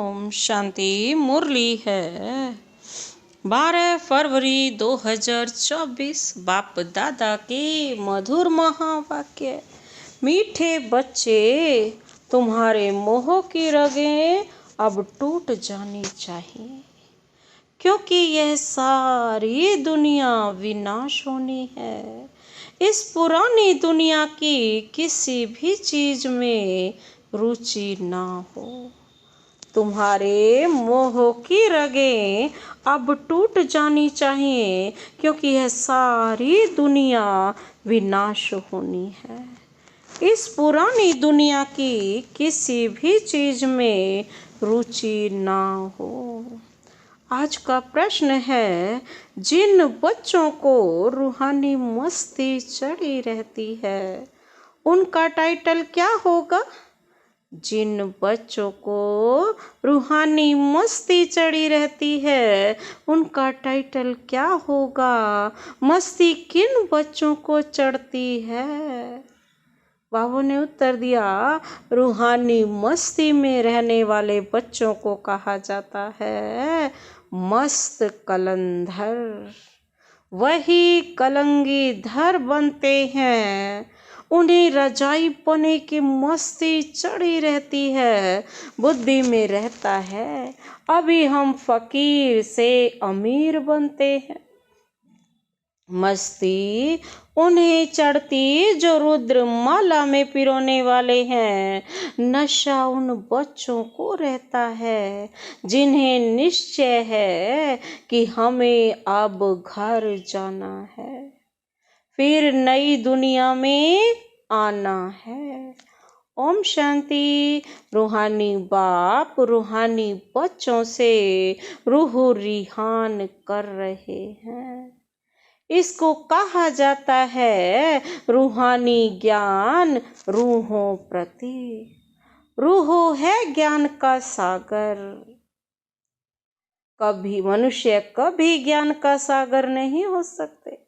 ओम शांति। मुरली है 12 फरवरी 2024। बाप दादा के मधुर महावाक्य। मीठे बच्चे, तुम्हारे मोह की रगें अब टूट जानी चाहिए, क्योंकि यह सारी दुनिया विनाश होनी है। इस पुरानी दुनिया की किसी भी चीज में रुचि ना हो। तुम्हारे मोह की रगें अब टूट जानी चाहिए, क्योंकि यह सारी दुनिया विनाश होनी है। इस पुरानी दुनिया की किसी भी चीज में रुचि ना हो। आज का प्रश्न है, जिन बच्चों को रूहानी मस्ती चढ़ी रहती है उनका टाइटल क्या होगा? जिन बच्चों को रूहानी मस्ती चढ़ी रहती है उनका टाइटल क्या होगा? मस्ती किन बच्चों को चढ़ती है? बाबू ने उत्तर दिया, रूहानी मस्ती में रहने वाले बच्चों को कहा जाता है मस्त कलंधर। वही कलंगी धर बनते हैं। उन्हें रजाई पने की मस्ती चढ़ी रहती है, बुद्धि में रहता है अभी हम फकीर से अमीर बनते हैं। मस्ती उन्हें चढ़ती जो रुद्र माला में पिरोने वाले हैं। नशा उन बच्चों को रहता है जिन्हें निश्चय है कि हमें अब घर जाना है, फिर नई दुनिया में आना है। ओम शांति। रूहानी बाप रूहानी बच्चों से रूह रिहान कर रहे हैं। इसको कहा जाता है रूहानी ज्ञान रूहों प्रति। रूह है ज्ञान का सागर। कभी मनुष्य कभी ज्ञान का सागर नहीं हो सकते।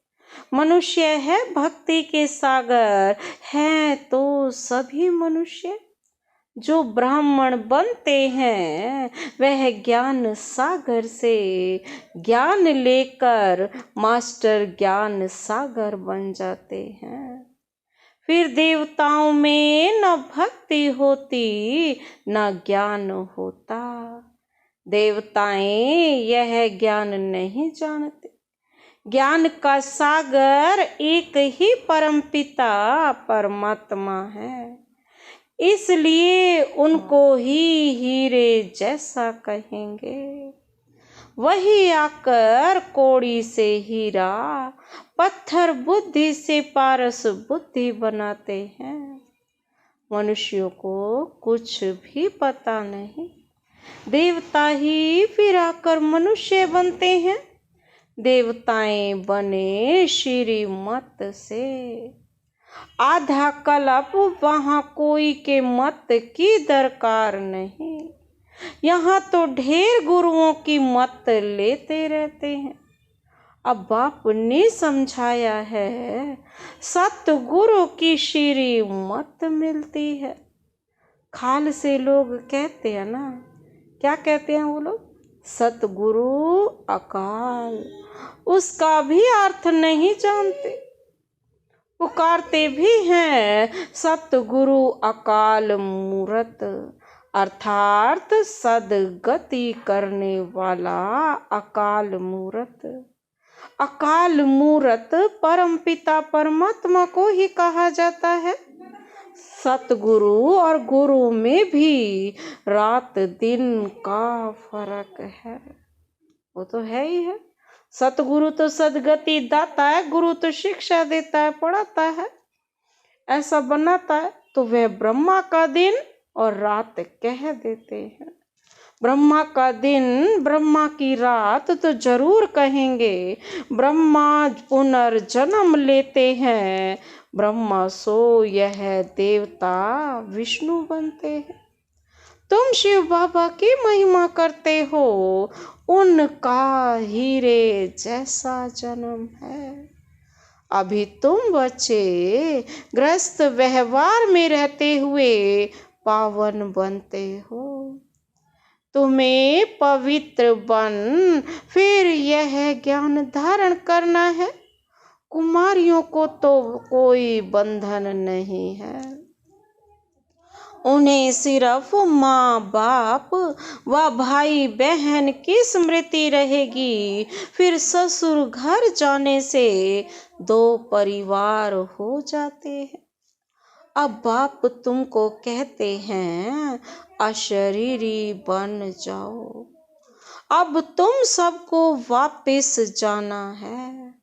मनुष्य है भक्ति के सागर। हैं तो सभी मनुष्य। जो ब्राह्मण बनते हैं वह ज्ञान सागर से ज्ञान लेकर मास्टर ज्ञान सागर बन जाते हैं। फिर देवताओं में न भक्ति होती न ज्ञान होता। देवताएं यह ज्ञान नहीं जानते। ज्ञान का सागर एक ही परमपिता परमात्मा है, इसलिए उनको ही हीरे जैसा कहेंगे। वही आकर कौड़ी से हीरा, पत्थर बुद्धि से पारस बुद्धि बनाते हैं। मनुष्यों को कुछ भी पता नहीं। देवता ही फिर आकर मनुष्य बनते हैं। देवताएं बने श्रीमत से। आधा कल्प वहाँ कोई के मत की दरकार नहीं। यहाँ तो ढेर गुरुओं की मत लेते रहते हैं। अब बाप ने समझाया है, सतगुरु की श्री मत मिलती है। खाल से लोग कहते हैं ना, क्या कहते हैं वो लोग? सतगुरु अकाल। उसका भी अर्थ नहीं जानते। पुकारते भी हैं सतगुरु अकाल मूरत, अर्थात सदगति करने वाला अकाल मूरत। अकाल मूरत परमपिता परमात्मा को ही कहा जाता है। सतगुरु और गुरु में भी रात दिन का फर्क है। वो तो है ही है। सतगुरु तो सदगति दाता है, गुरु तो शिक्षा देता है, पढ़ाता है, ऐसा बनाता है। तो वह ब्रह्मा का दिन और रात कह देते हैं। ब्रह्मा का दिन ब्रह्मा की रात तो जरूर कहेंगे। ब्रह्मा पुनर्जन्म लेते हैं। ब्रह्मा सो यह देवता विष्णु बनते हैं। तुम शिव बाबा की महिमा करते हो, उनका हीरे जैसा जन्म है। अभी तुम बच्चे गृहस्थ व्यवहार में रहते हुए पावन बनते हो। तुम्हें पवित्र बन फिर यह ज्ञान धारण करना है। कुमारियों को तो कोई बंधन नहीं है, उन्हें सिर्फ माँ बाप व भाई बहन की स्मृति रहेगी। फिर ससुर घर जाने से दो परिवार हो जाते हैं। अब बाप तुमको कहते हैं अशरीरी बन जाओ। अब तुम सबको वापस जाना है।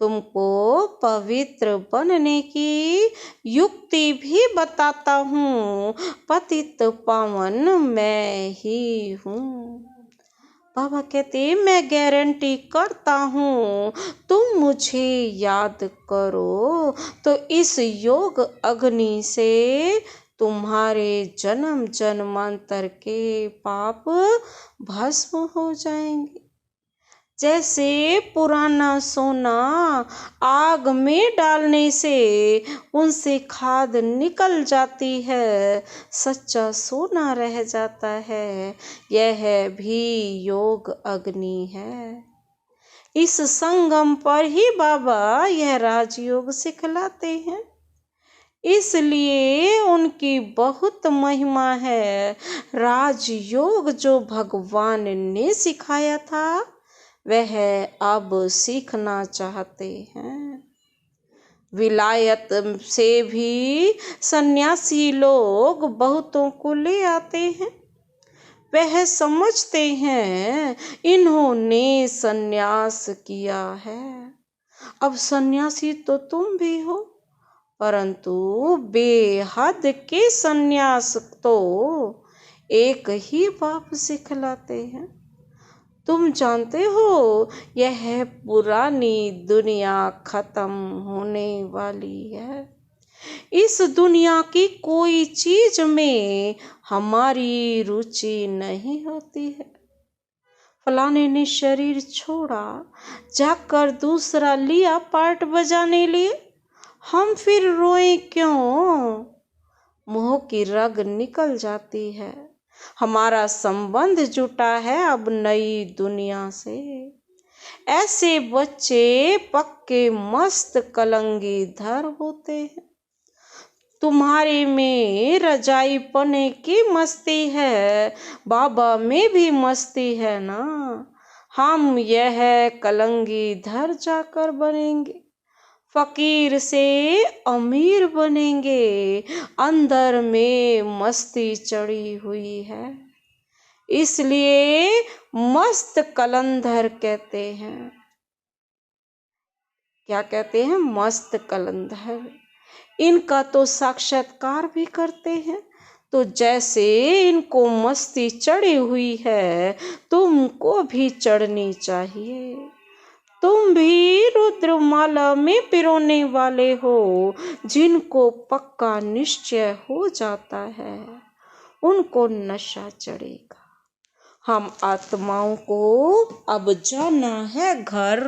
तुमको पवित्र बनने की युक्ति भी बताता हूँ। पतित पावन मैं ही हूँ। बाबा कहते मैं गारंटी करता हूँ तुम मुझे याद करो तो इस योग अग्नि से तुम्हारे जन्म जन्मांतर के पाप भस्म हो जाएंगे। जैसे पुराना सोना आग में डालने से उनसे खाद निकल जाती है, सच्चा सोना रह जाता है, यह भी योग अग्नि है। इस संगम पर ही बाबा यह राजयोग सिखलाते हैं, इसलिए उनकी बहुत महिमा है। राजयोग जो भगवान ने सिखाया था वह अब सीखना चाहते हैं। विलायत से भी सन्यासी लोग बहुतों को ले आते हैं। वह समझते हैं इन्होंने सन्यास किया है, अब सन्यासी तो तुम भी हो, परंतु बेहद के सन्यास तो एक ही बाप सिखलाते हैं। तुम जानते हो यह पुरानी दुनिया खत्म होने वाली है। इस दुनिया की कोई चीज में हमारी रुचि नहीं होती है। फलाने ने शरीर छोड़ा, जाकर दूसरा लिया पार्ट बजाने लिए, हम फिर रोए क्यों? मोह की रग निकल जाती है। हमारा संबंध जुटा है अब नई दुनिया से। ऐसे बच्चे पक्के मस्त कलंगी धर होते हैं। तुम्हारे में रजाई पने की मस्ती है, बाबा में भी मस्ती है ना। हम यह कलंगी धर जाकर बनेंगे, फकीर से अमीर बनेंगे। अंदर में मस्ती चढ़ी हुई है, इसलिए मस्त कलंधर कहते हैं। क्या कहते हैं? मस्त कलंधर। इनका तो साक्षात्कार भी करते हैं। तो जैसे इनको मस्ती चढ़ी हुई है तुमको भी चढ़नी चाहिए। तुम भी रुद्रमाला में पिरोने वाले हो। जिनको पक्का निश्चय हो जाता है उनको नशा चढ़ेगा। हम आत्माओं को अब जाना है घर,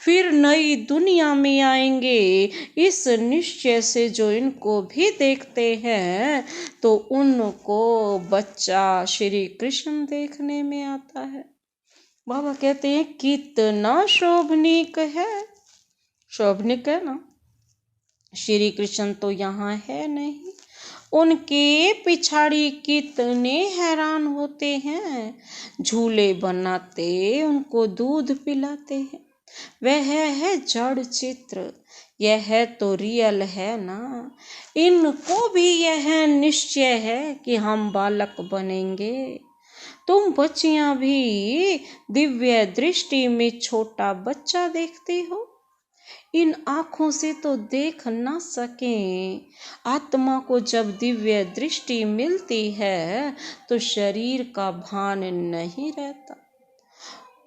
फिर नई दुनिया में आएंगे। इस निश्चय से जो इनको भी देखते हैं तो उनको बच्चा श्री कृष्ण देखने में आता है। बाबा कहते हैं कितना शोभनीक है। शोभनीक है ना। श्री कृष्ण तो यहाँ है नहीं, उनके पिछाड़ी कितने हैरान होते हैं। झूले बनाते, उनको दूध पिलाते हैं। वह है जड़ चित्र, यह तो रियल है ना। इनको भी यह निश्चय है कि हम बालक बनेंगे। तुम बच्चियां भी दिव्य दृष्टि में छोटा बच्चा देखती हो। इन आँखों से तो देख ना सकें। आत्मा को जब दिव्य दृष्टि मिलती है तो शरीर का भान नहीं रहता।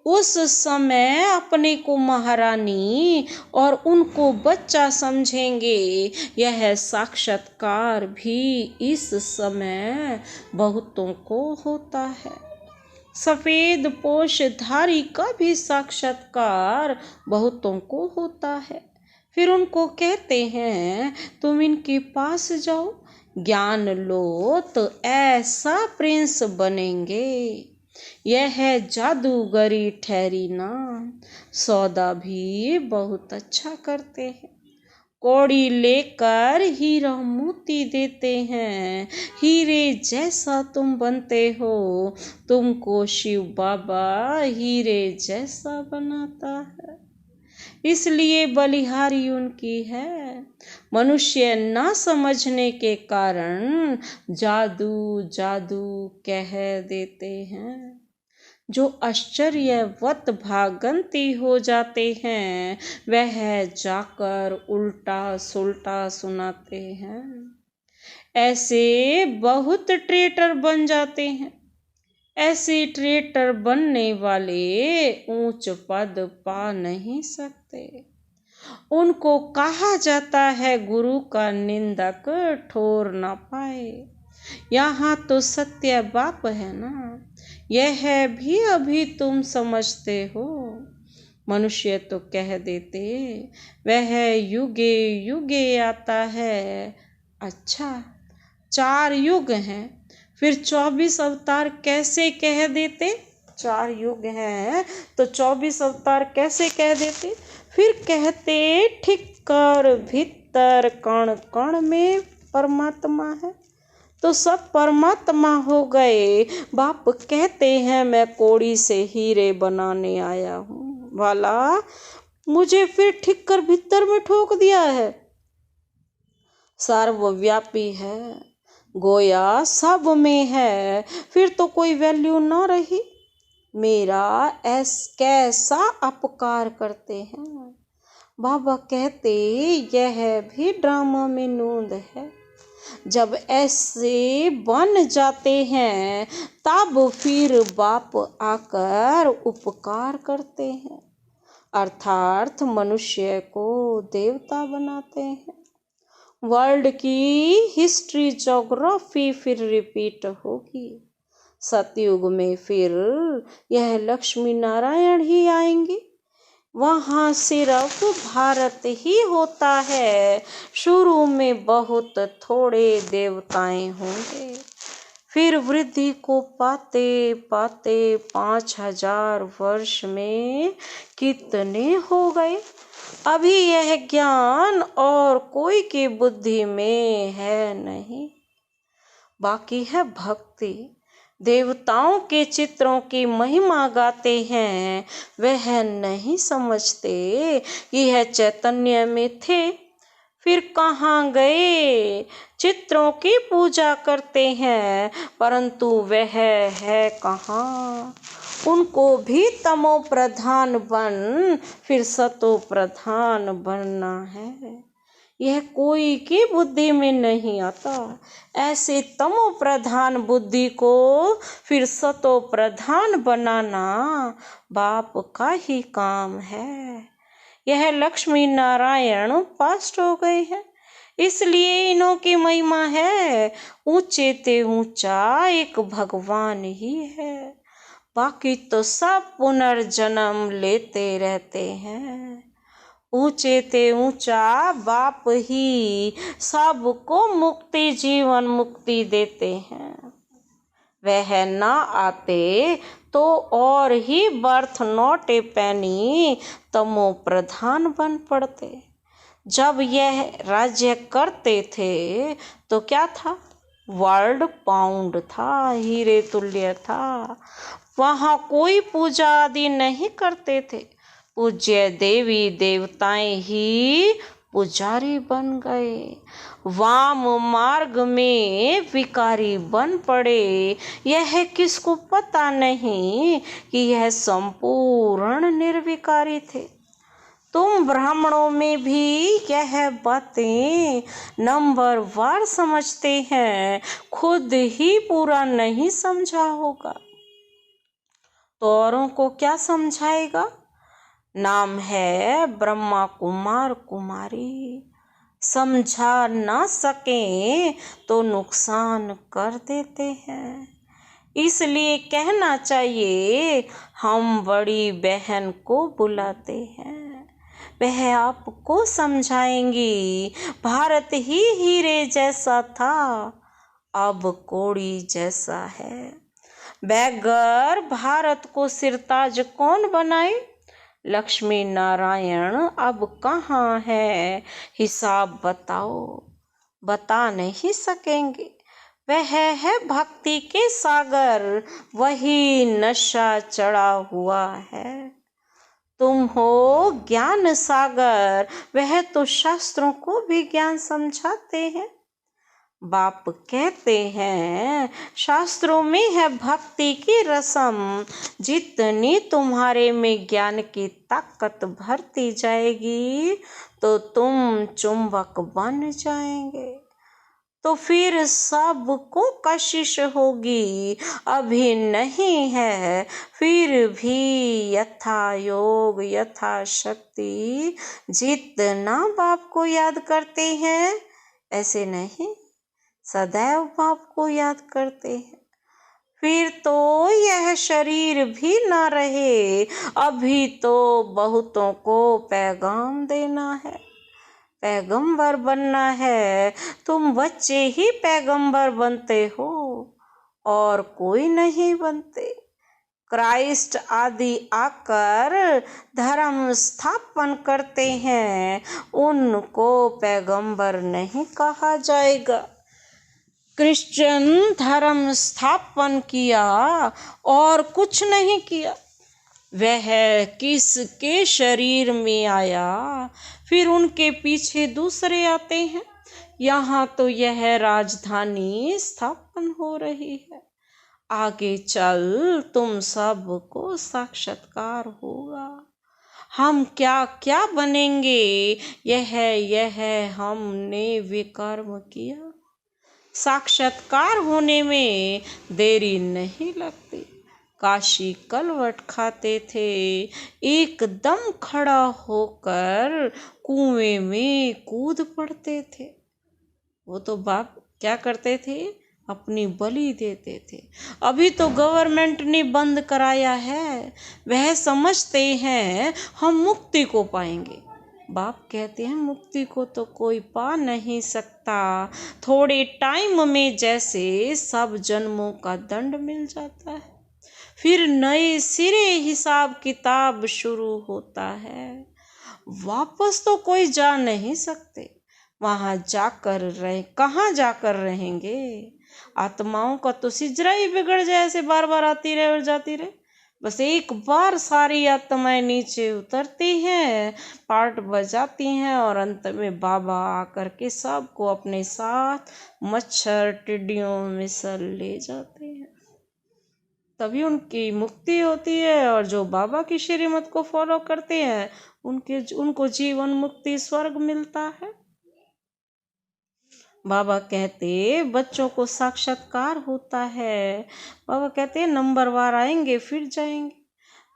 उस समय अपने को महारानी और उनको बच्चा समझेंगे। यह साक्षात्कार भी इस समय बहुतों को होता है। सफेद पोषधारी का भी साक्षात्कार बहुतों को होता है। फिर उनको कहते हैं तुम इनके पास जाओ, ज्ञान लो तो ऐसा प्रिंस बनेंगे। यह जादूगरी ठहरी ना, सौदा भी बहुत अच्छा करते हैं। कौड़ी लेकर हीरा मोती देते हैं, हीरे जैसा तुम बनते हो, तुमको शिव बाबा हीरे जैसा बनाता है, इसलिए बलिहारी उनकी है। मनुष्य ना समझने के कारण जादू जादू कह देते हैं। जो आश्चर्यवत भागंती हो जाते हैं, वह जाकर उल्टा सुल्टा सुनाते हैं। ऐसे बहुत ट्रेटर बन जाते हैं। ऐसे ट्रेटर बनने वाले ऊंच पद पा नहीं सकते। उनको कहा जाता है गुरु का निंदक ठोर ना पाए। यहाँ तो सत्य बाप है ना, यह भी अभी तुम समझते हो। मनुष्य तो कह देते वह युगे युगे आता है। अच्छा, 4 युग हैं, फिर 24 अवतार कैसे कह देते? 4 युग हैं तो 24 अवतार कैसे कह देते? फिर कहते ठिक्कर भीतर कण कण में परमात्मा है, तो सब परमात्मा हो गए। बाप कहते हैं मैं कौड़ी से हीरे बनाने आया हूँ वाला, मुझे फिर ठिक्कर भीतर में ठोक दिया है। सर्वव्यापी है, गोया सब में है, फिर तो कोई वैल्यू ना रही। मेरा कैसा अपकार करते हैं। बाबा कहते यह भी ड्रामा में नोंद है। जब ऐसे बन जाते हैं तब फिर बाप आकर उपकार करते हैं, अर्थात मनुष्य को देवता बनाते हैं। वर्ल्ड की हिस्ट्री ज्योग्राफी फिर रिपीट होगी। सतयुग में फिर यह लक्ष्मी नारायण ही आएंगे। वहाँ सिर्फ भारत ही होता है। शुरू में बहुत थोड़े देवताएं होंगे, फिर वृद्धि को पाते पाते 5000 वर्ष में कितने हो गए। अभी यह ज्ञान और कोई की बुद्धि में है नहीं। बाकी है भक्ति। देवताओं के चित्रों की महिमा गाते हैं, वह नहीं समझते कि यह चैतन्य में थे, फिर कहाँ गए। चित्रों की पूजा करते हैं परंतु वह है कहाँ। उनको भी तमो प्रधान बन फिर सतो प्रधान बनना है, यह कोई की बुद्धि में नहीं आता। ऐसे तमो प्रधान बुद्धि को फिर सतो प्रधान बनाना बाप का ही काम है। यह लक्ष्मी नारायण पास्ट हो गए हैं, इसलिए इन्हों की महिमा है। ऊंचे ते ऊंचा एक भगवान ही है, बाकी तो सब पुनर्जन्म लेते रहते हैं। ऊंचे ते ऊंचा बाप ही सबको मुक्ति जीवन मुक्ति देते हैं। वह न आते तो और ही बर्थ नोटे पैनी तमो प्रधान बन पड़ते। जब यह राज्य करते थे तो क्या था? वर्ल्ड पाउंड था, हीरे तुल्य था। वहाँ कोई पूजा आदि नहीं करते थे। पूज्य देवी देवताएं ही पुजारी बन गए, वाम मार्ग में विकारी बन पड़े। यह किसको पता नहीं कि यह संपूर्ण निर्विकारी थे। तुम ब्राह्मणों में भी यह बातें नंबरवार समझते हैं, खुद ही पूरा नहीं समझा होगा तो औरों को क्या समझाएगा। नाम है ब्रह्मा कुमार कुमारी, समझा ना सके तो नुकसान कर देते हैं। इसलिए कहना चाहिए हम बड़ी बहन को बुलाते हैं, वह आपको समझाएंगी। भारत ही हीरे जैसा था, अब कौड़ी जैसा है। बैगर भारत को सिरताज कौन बनाए? लक्ष्मी नारायण अब कहाँ है? हिसाब बताओ, बता नहीं सकेंगे। वह है भक्ति के सागर, वही नशा चढ़ा हुआ है। तुम हो ज्ञान सागर, वह तो शास्त्रों को भी ज्ञान समझाते हैं। बाप कहते हैं शास्त्रों में है भक्ति की रसम, जितनी तुम्हारे में ज्ञान की ताकत भरती जाएगी तो तुम चुंबक बन जाएंगे। तो फिर सबको कशिश होगी, अभी नहीं है फिर भी यथा योग यथा शक्ति। जितना बाप को याद करते हैं ऐसे नहीं, सदैव बाप को याद करते हैं। फिर तो यह शरीर भी ना रहे, अभी तो बहुतों को पैगाम देना है, पैगंबर बनना है। तुम बच्चे ही पैगंबर बनते हो और कोई नहीं बनते। क्राइस्ट आदि आकर धर्म स्थापन करते हैं, उनको पैगंबर नहीं कहा जाएगा। क्रिश्चियन धर्म स्थापन किया और कुछ नहीं किया। वह किसके शरीर में आया, फिर उनके पीछे दूसरे आते हैं। यहाँ तो यह राजधानी स्थापन हो रही है, आगे चल तुम सबको साक्षात्कार होगा। हम क्या क्या बनेंगे, यह हमने विकर्म किया। साक्षात्कार होने में देरी नहीं लगती। काशी कलवट खाते थे, एकदम खड़ा होकर कुएं में कूद पड़ते थे। वो तो बाप क्या करते थे, अपनी बलि देते थे। अभी तो गवर्नमेंट ने बंद कराया है, वह समझते हैं हम मुक्ति को पाएंगे। बाप कहते हैं मुक्ति को तो कोई पा नहीं सकता, थोड़े टाइम में जैसे सब जन्मों का दंड मिल जाता है, फिर नए सिरे हिसाब किताब शुरू होता है। वापस तो कोई जा नहीं सकते, वहां जाकर कहाँ जाकर रहेंगे। आत्माओं का तो सिजरा ही बिगड़ जाए, ऐसे बार बार आती रहे और जाती रहे। बस एक बार सारी आत्माएं नीचे उतरती हैं, पार्ट बजाती हैं और अंत में बाबा आकर के सबको अपने साथ मच्छर टिड्डियों में सल ले जाते हैं। तभी उनकी मुक्ति होती है। और जो बाबा की श्रीमत को फॉलो करते हैं उनको जीवन मुक्ति स्वर्ग मिलता है। बाबा कहते बच्चों को साक्षात्कार होता है। बाबा कहते नंबरवार आएंगे फिर जाएंगे।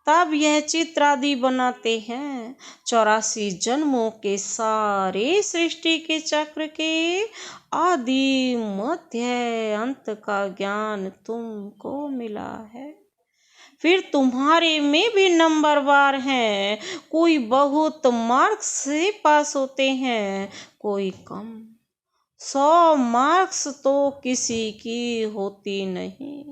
तब यह चित्र आदि बनाते हैं। 84 जन्मों के सारे सृष्टि के चक्र के आदि मध्य अंत का ज्ञान तुमको मिला है। फिर तुम्हारे में भी नंबरवार हैं, कोई बहुत मार्क्स से पास होते हैं, कोई कम। 100 मार्क्स तो किसी की होती नहीं,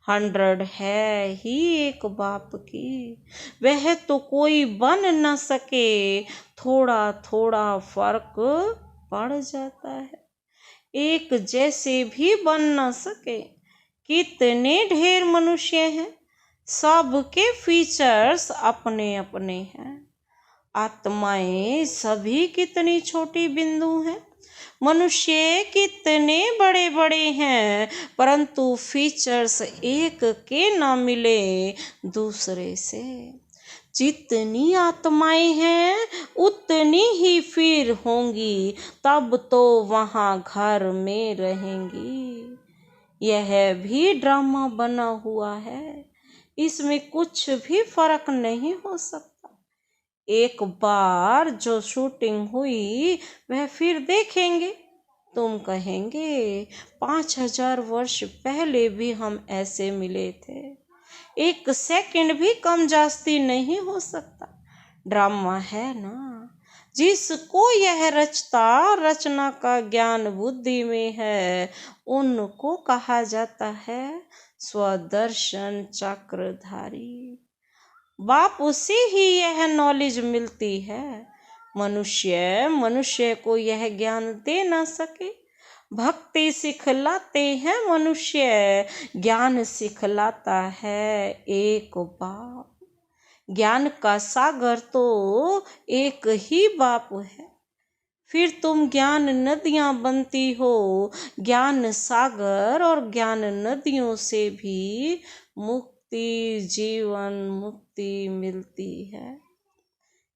100 है ही एक बाप की, वह तो कोई बन न सके, थोड़ा थोड़ा फर्क पड़ जाता है। एक जैसे भी बन न सके। कितने ढेर मनुष्य हैं, सबके फीचर्स अपने अपने हैं। आत्माएं सभी कितनी छोटी बिंदु हैं, मनुष्य कितने बड़े बड़े हैं, परंतु फीचर्स एक के ना मिले दूसरे से। जितनी आत्माएं हैं उतनी ही फिर होंगी, तब तो वहां घर में रहेंगी। यह भी ड्रामा बना हुआ है, इसमें कुछ भी फर्क नहीं हो सकता। एक बार जो शूटिंग हुई वह फिर देखेंगे। तुम कहेंगे 5000 वर्ष पहले भी हम ऐसे मिले थे। एक सेकंड भी कम जास्ती नहीं हो सकता। ड्रामा है ना। जिसको यह रचता रचना का ज्ञान बुद्धि में है, उनको कहा जाता है स्वदर्शन चक्रधारी। बाप उसे ही यह नॉलेज मिलती है। मनुष्य को यह ज्ञान दे ना सके। भक्ति सिखलाते हैं मनुष्य, ज्ञान सिखलाता है एक बाप। ज्ञान का सागर तो एक ही बाप है। फिर तुम ज्ञान नदियां बनती हो। ज्ञान सागर और ज्ञान नदियों से भी मुक्ति, जीवन मुक्ति मिलती है।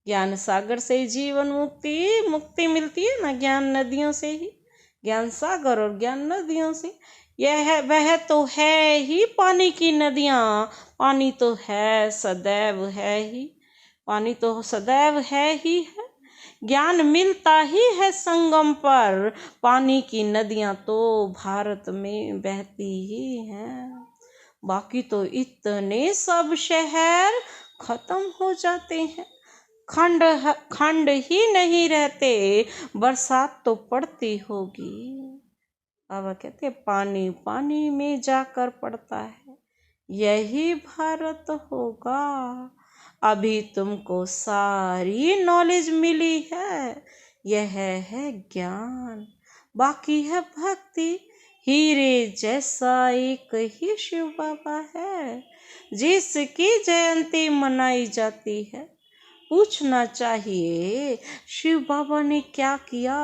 ज्ञान सागर से जीवन मुक्ति मिलती है ना, ज्ञान नदियों से ही। ज्ञान सागर और ज्ञान नदियों से वह तो है ही पानी की नदियां। पानी तो है, सदैव है ही। पानी तो सदैव है ही है। ज्ञान मिलता ही है संगम पर। पानी की नदियां तो भारत में बहती ही हैं। बाकी तो इतने सब शहर खत्म हो जाते हैं। खंड ही नहीं रहते। बरसात तो पड़ती होगी। बाबा कहते पानी पानी में जाकर पड़ता है। यही भारत होगा। अभी तुमको सारी नॉलेज मिली है। यह है ज्ञान, बाकी है भक्ति। हीरे जैसा एक ही शिव बाबा है, जिसकी जयंती मनाई जाती है। पूछना चाहिए शिव बाबा ने क्या किया।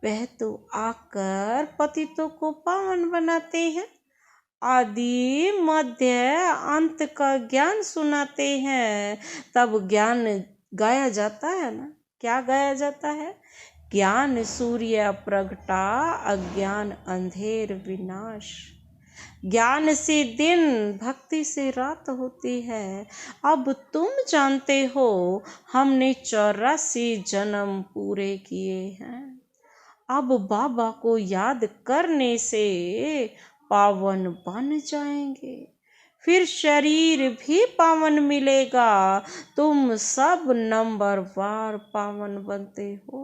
वह तो आकर पतितों को पावन बनाते हैं। आदि मध्य अंत का ज्ञान सुनाते हैं। तब ज्ञान गाया जाता है ना। क्या गाया जाता है? ज्ञान सूर्य प्रगटा, अज्ञान अंधेर विनाश। ज्ञान से दिन, भक्ति से रात होती है। अब तुम जानते हो हमने 84 जन्म पूरे किए हैं। अब बाबा को याद करने से पावन बन जाएंगे। फिर शरीर भी पावन मिलेगा। तुम सब नंबरवार पावन बनते हो।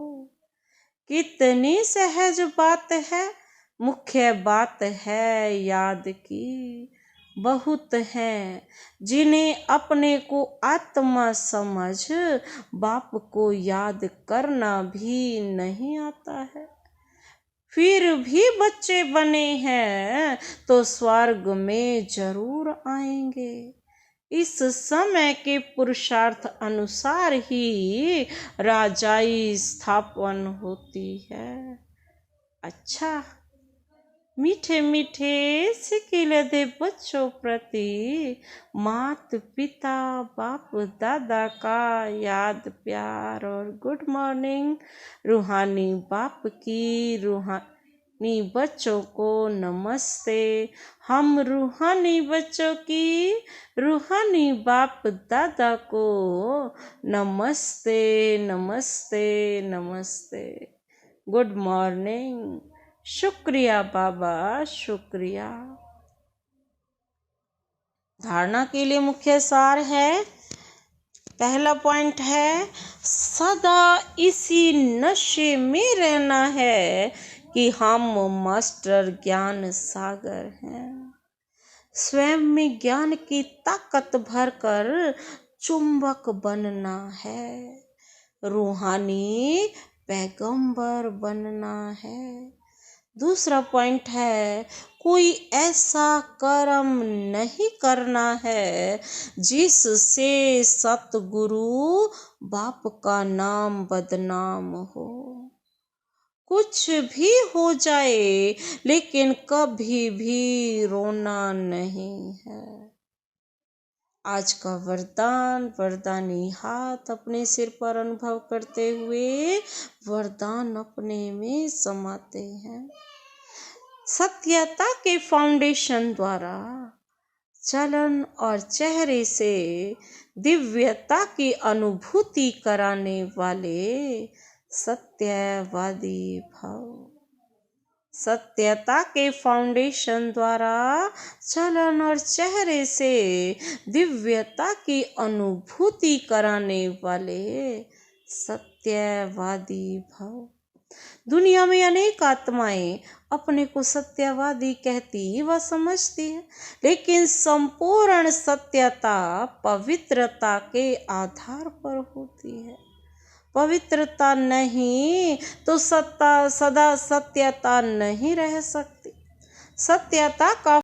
कितनी सहज बात है। मुख्य बात है याद की। बहुत हैं जिन्हें अपने को आत्मा समझ बाप को याद करना भी नहीं आता है। फिर भी बच्चे बने हैं तो स्वर्ग में जरूर आएंगे। इस समय के पुरुषार्थ अनुसार ही राजाई स्थापन होती है। अच्छा, मीठे मीठे सिकिल दे बच्चों प्रति मात पिता बाप दादा का याद प्यार और गुड मॉर्निंग। रूहानी बाप की रूहानी बच्चों को नमस्ते। हम रूहानी बच्चों की रूहानी बाप दादा को नमस्ते नमस्ते नमस्ते। Good morning. शुक्रिया बाबा, शुक्रिया। धारणा के लिए मुख्य सार है। पहला पॉइंट है सदा इसी नशे में रहना है कि हम मास्टर ज्ञान सागर हैं। स्वयं में ज्ञान की ताकत भरकर चुंबक बनना है। रूहानी पैगंबर बनना है। दूसरा पॉइंट है कोई ऐसा कर्म नहीं करना है जिससे सतगुरु बाप का नाम बदनाम हो। कुछ भी हो जाए लेकिन कभी भी रोना नहीं है। आज का वरदानी हाथ अपने सिर पर अनुभव करते हुए वरदान अपने में समाते हैं। सत्यता के फाउंडेशन द्वारा चलन और चेहरे से दिव्यता की अनुभूति कराने वाले सत्यवादी भव। सत्यता के फाउंडेशन द्वारा चलन और चेहरे से दिव्यता की अनुभूति कराने वाले सत्य सत्यवादी भव। दुनिया में अनेक आत्माएं अपने को सत्यवादी कहती व समझती है, लेकिन संपूर्ण सत्यता पवित्रता के आधार पर होती है। पवित्रता नहीं तो सदा सत्यता नहीं रह सकती। सत्यता का